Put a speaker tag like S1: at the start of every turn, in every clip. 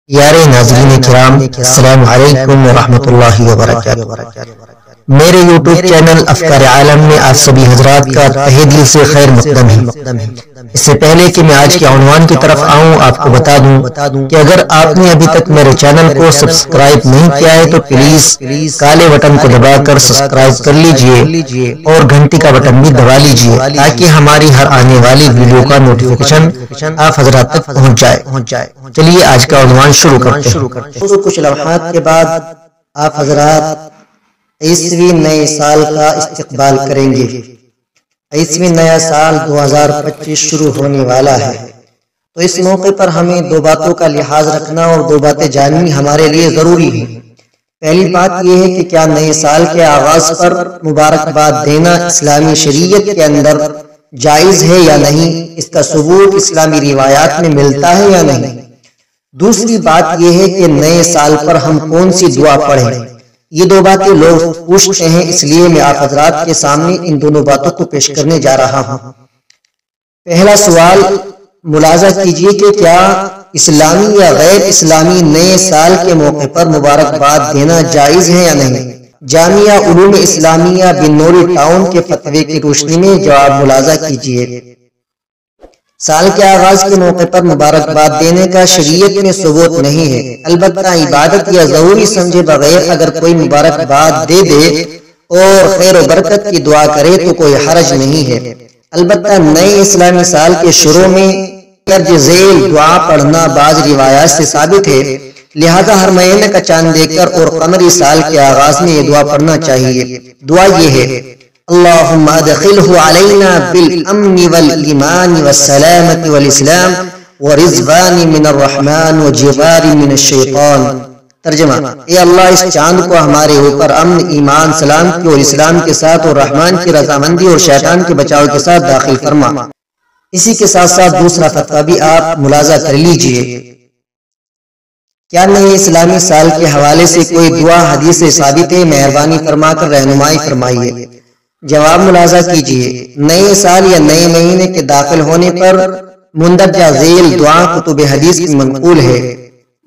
S1: پیارے ناظرین کرام، السلام علیکم ورحمۃ اللہ وبرکاتہ۔ میرے یوٹیوب چینل افکار عالم میں آپ سبھی حضرات کا تہہ دل سے خیر مقدم ہے۔ اس سے پہلے کہ میں آج کے عنوان کی طرف آؤں، آپ کو بتا دوں کہ اگر آپ نے ابھی تک میرے چینل کو سبسکرائب نہیں کیا ہے تو پلیز کالے بٹن کو دبا کر سبسکرائب کر لیجئے اور گھنٹی کا بٹن بھی دبا لیجئے تاکہ ہماری ہر آنے والی ویڈیو کا نوٹیفیکیشن آپ حضرات تک پہنچ جائے۔ چلیے آج کا عنوان شروع کرتے ہیں۔ کچھ لمحات کے بعد آپ حضرات 21ویں نئے سال کا استقبال کریں گے۔ 21ویں نیا سال 2025 شروع ہونے والا ہے، تو اس موقع پر ہمیں دو باتوں کا لحاظ رکھنا اور دو باتیں جاننی ہمارے لیے ضروری ہیں۔ پہلی بات یہ ہے کہ کیا نئے سال کے آغاز پر مبارکباد دینا اسلامی شریعت کے اندر جائز ہے یا نہیں، اس کا ثبوت اسلامی روایات میں ملتا ہے یا نہیں۔ دوسری بات یہ ہے کہ نئے سال پر ہم کون سی دعا پڑھیں۔ یہ دو باتیں لوگ پوچھتے ہیں، اس لیے میں آپ حضرات کے سامنے ان دونوں باتوں کو پیش کرنے جا رہا ہوں۔ پہلا سوال ملاحظہ کیجئے کہ کیا اسلامی یا غیر اسلامی نئے سال کے موقع پر مبارکباد دینا جائز ہے یا نہیں۔ جامعہ علوم اسلامیہ بنوری ٹاؤن کے فتوے کی روشنی میں جواب ملاحظہ کیجئے۔ سال کے آغاز کے موقع پر مبارکباد دینے کا شریعت میں ثبوت نہیں ہے، البتہ عبادت یا ضروری سمجھے بغیر اگر کوئی مبارکباد دے اور خیر و برکت کی دعا کرے تو کوئی حرج نہیں ہے۔ البتہ نئے اسلامی سال کے شروع میں درج ذیل دعا پڑھنا بعض روایات سے ثابت ہے، لہذا ہر مہینے کا چاند دیکھ کر اور قمری سال کے آغاز میں یہ دعا پڑھنا چاہیے۔ دعا یہ ہے: اللہم ادخلہ علینا بالامن والایمان والسلامت والاسلام ورضوان من الرحمن وجوار من الشیطان۔ ترجمہ: اے اللہ، اس چاند کو ہمارے اوپر امن، ایمان، سلامتی اور اسلام کے ساتھ اور رحمان کی رضامندی اور شیطان کے بچاؤ کے ساتھ داخل فرما۔ اسی کے ساتھ ساتھ دوسرا فتویٰ بھی آپ ملاحظہ کر لیجئے۔ کیا نئے اسلامی سال کے حوالے سے کوئی دعا حدیث سے ثابت ہے؟ مہربانی فرما کر رہنمائی فرمائیے۔ جواب ملاحظہ کیجئے۔ نئے سال یا نئے مہینے کے داخل ہونے پر مندرجہ ذیل دعا کتب حدیث کی منقول ہے،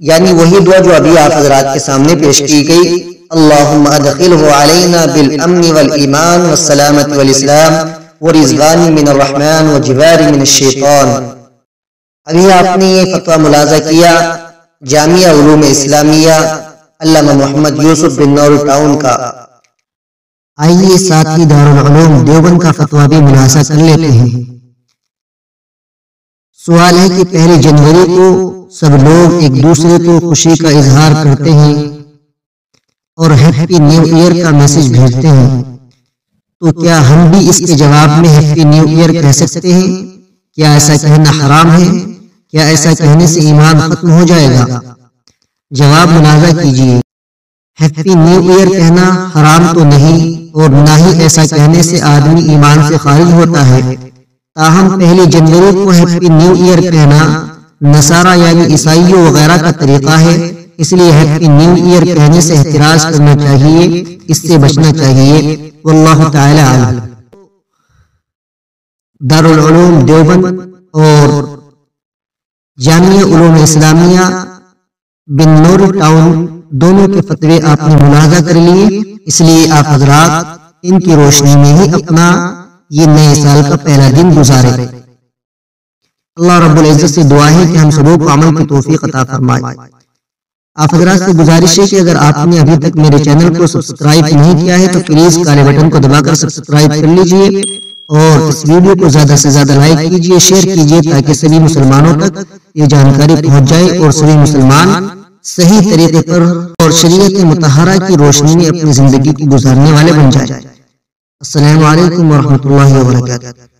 S1: یعنی وہی دعا جو ابھی آپ حضرات کے سامنے پیش کی گئی: اللہم ادخلہ علینا بالامن والایمان والسلامت والاسلام ورضوان من الرحمن وجوار من الشیطان۔ ابھی آپ نے یہ فتویٰ ملاحظہ کیا جامعہ علوم اسلامیہ علامہ محمد یوسف بنوری ٹاؤن کا۔ آئیے ساتھ ہی دارالعلوم دیوبند کا فتویٰ بھی ملاحظہ کر لیتے ہیں۔ سوال ہے کہ پہلی جنوری کو سب لوگ ایک دوسرے کو خوشی کا اظہار کرتے ہیں اور ہیپی نیو ایئر کا میسج بھیجتے ہیں، تو کیا ہم بھی اس کے جواب میں ہیپی نیو ایئر کہہ سکتے ہیں؟ کیا ایسا کہنا حرام ہے؟ کیا ایسا کہنے سے ایمان ختم ہو جائے گا؟ جواب ملاحظہ کیجئے۔ ہیپی نیو ایئر کہنا حرام تو نہیں، اور نہ ہی ایسا کہنے سے آدمی ایمان سے خارج ہوتا ہے، تاہم پہلی جنوری کو ہیپی نیو ایئر کہنا نصارہ یعنی عیسائیوں وغیرہ کا طریقہ ہے، اس لیے ہیپی نیو ایئر کہنے سے احتراز کرنا چاہیے، اس سے بچنا چاہیے۔ واللہ تعالی عالم۔ دارالعلوم دیوبند اور جامعہ علوم اسلامیہ بنوری ٹاؤن دونوں کے فتوے آپ نے ملاحظہ کر لیے، اس لیے آپ حضرات ان کی روشنی میں ہی اپنا یہ نئے سال کا پہلا دن گزارے۔ اللہ رب العزت سے دعا ہے کہ ہم سبوں کو عمل کی توفیق عطا فرمائے۔ آپ حضرات سے گزارش ہے کہ اگر آپ نے ابھی تک میرے چینل کو سبسکرائب نہیں کیا ہے تو پلیز کالے بٹن کو دبا کر سبسکرائب کر لیجئے اور اس ویڈیو کو زیادہ سے زیادہ لائک کیجئے، شیئر کیجئے تاکہ سبھی مسلمانوں تک یہ جانکاری پہنچ جائے اور سبھی مسلمان صحیح طریقے پر اور شریعت مطہرہ کی روشنی میں اپنی زندگی کو گزارنے والے بن جائے۔ السلام علیکم ورحمۃ اللہ وبرکاتہ۔